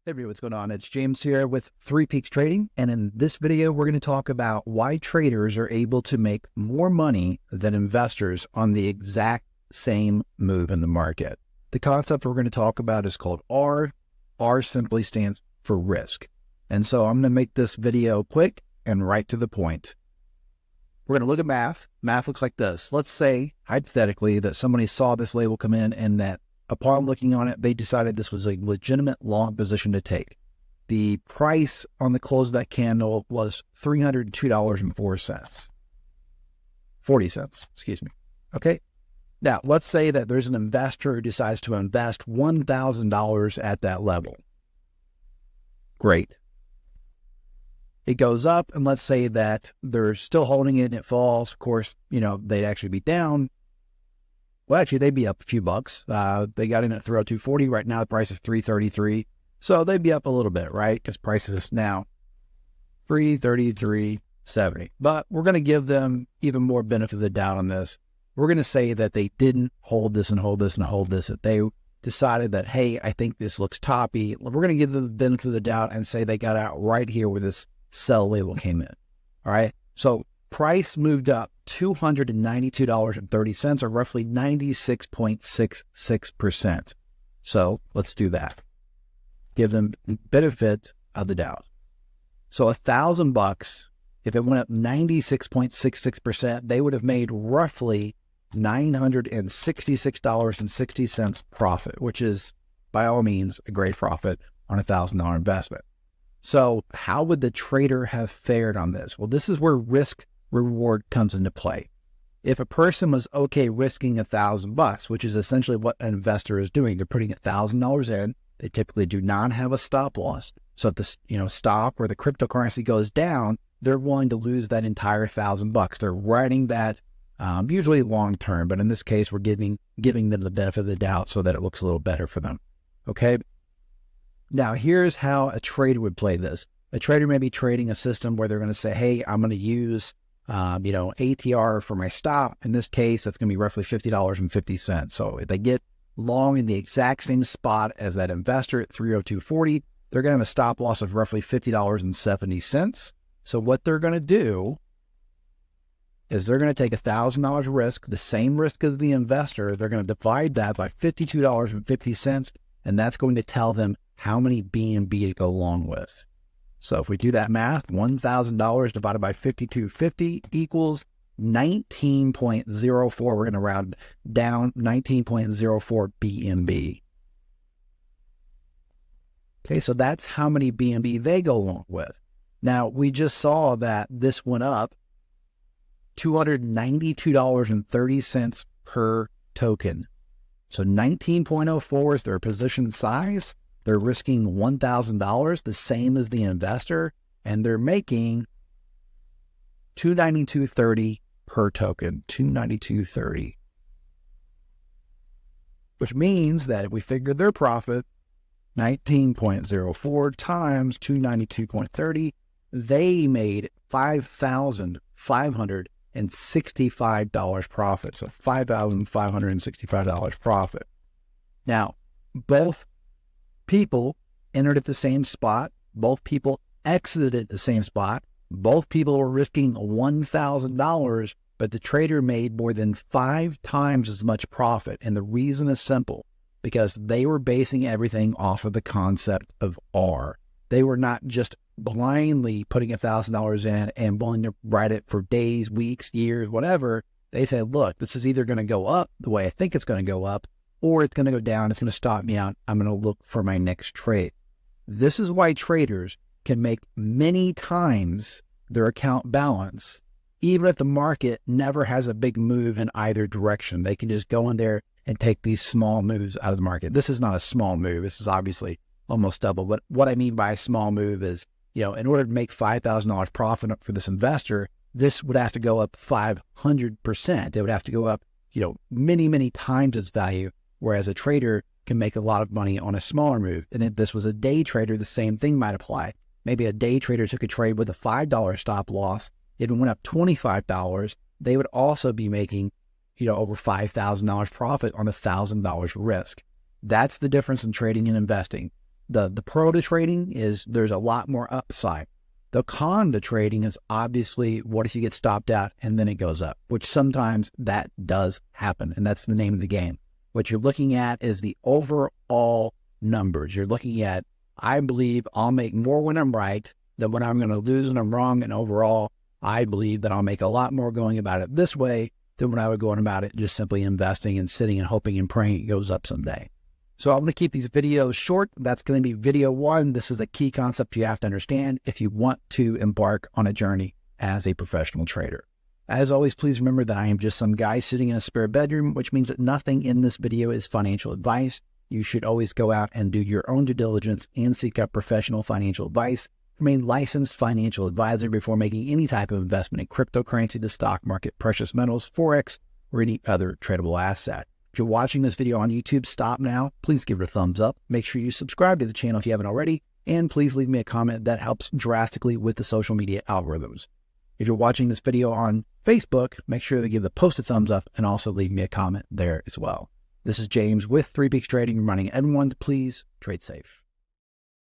Hey everybody, what's going on? It's James here with Three Peaks Trading, and in this video, we're going to talk about why traders are able to make more money than investors on the exact same move in the market. The concept we're going to talk about is called R. R simply stands for risk. And so I'm going to make this video quick and right to the point. We're going to look at math. Math looks like this. Let's say, hypothetically, that somebody saw this label come in and that upon looking on it, they decided this was a legitimate long position to take. The price on the close of that candle was $302.04. 40 cents, excuse me. Okay. Now, let's say that there's an investor who decides to invest $1,000 at that level. Great. It goes up, and let's say that they're still holding it and it falls. Of course, they'd actually be down. Well, actually, they'd be up a few bucks. They got in at $302.40. Right now, the price is $333. So they'd be up a little bit, right? Because price is now $333.70. But we're going to give them even more benefit of the doubt on this. We're going to say that they didn't hold this and hold this and hold this. That they decided that, hey, I think this looks toppy. We're going to give them the benefit of the doubt and say they got out right here where this sell label came in. All right. So price moved up $292.30, or roughly 96.66%. So let's do that. Give them benefit of the doubt. So $1,000, if it went up 96.66%, they would have made roughly $966.60 profit, which is by all means a great profit on a $1,000 investment. So how would the trader have fared on this? Well, this is where risk reward comes into play. If a person was okay risking $1,000, which is essentially what an investor is doing, they're putting $1,000 in. They typically do not have a stop loss. So if the stock or the cryptocurrency goes down, they're willing to lose that entire $1,000. They're writing that usually long term, but in this case, we're giving them the benefit of the doubt so that it looks a little better for them. Okay. Now here's how a trader would play this. A trader may be trading a system where they're going to say, hey, I'm going to use ATR for my stop. In this case, that's going to be roughly $50.50. So if they get long in the exact same spot as that investor at 302.40, they're going to have a stop loss of roughly $50.70. So what they're going to do is they're going to take $1,000 risk, the same risk as the investor. They're going to divide that by $52.50, and that's going to tell them how many BNB to go along with. So if we do that math, $1,000 divided by 52.50 equals 19.04. We're going to round down 19.04 BNB. Okay, so that's how many BNB they go along with. Now, we just saw that this went up $292.30 per token. So 19.04 is their position size. They're risking $1,000, the same as the investor, and they're making $292.30 per token, $292.30. Which means that if we figure their profit, 19.04 times 292.30, they made $5,565 profit. So $5,565 profit. Now, both people entered at the same spot. Both people exited at the same spot. Both people were risking $1,000, but the trader made more than 5 times as much profit. And the reason is simple, because they were basing everything off of the concept of R. They were not just blindly putting $1,000 in and willing to ride it for days, weeks, years, whatever. They said, look, this is either going to go up the way I think it's going to go up, or it's going to go down. It's going to stop me out. I'm going to look for my next trade. This is why traders can make many times their account balance, even if the market never has a big move in either direction. They can just go in there and take these small moves out of the market. This is not a small move. This is obviously almost double. But what I mean by a small move is, in order to make $5,000 profit for this investor, this would have to go up 500%. It would have to go up, many, many times its value. Whereas a trader can make a lot of money on a smaller move. And if this was a day trader, the same thing might apply. Maybe a day trader took a trade with a $5 stop loss. It went up $25. They would also be making, over $5,000 profit on $1,000 risk. That's the difference in trading and investing. The pro to trading is there's a lot more upside. The con to trading is obviously what if you get stopped out and then it goes up, which sometimes that does happen. And that's the name of the game. What you're looking at is the overall numbers. You're looking at, I believe I'll make more when I'm right than when I'm going to lose when I'm wrong. And overall, I believe that I'll make a lot more going about it this way than when I would go on about it just simply investing and sitting and hoping and praying it goes up someday. So I'm going to keep these videos short. That's going to be video 1. This is a key concept you have to understand if you want to embark on a journey as a professional trader. As always, please remember that I am just some guy sitting in a spare bedroom, which means that nothing in this video is financial advice. You should always go out and do your own due diligence and seek out professional financial advice from a licensed financial advisor before making any type of investment in cryptocurrency, the stock market, precious metals, Forex, or any other tradable asset. If you're watching this video on YouTube, stop now. Please give it a thumbs up. Make sure you subscribe to the channel if you haven't already, and please leave me a comment. That helps drastically with the social media algorithms. If you're watching this video on Facebook, make sure to give the post a thumbs up and also leave me a comment there as well. This is James with 3 Peaks Trading, reminding everyone to please trade safe.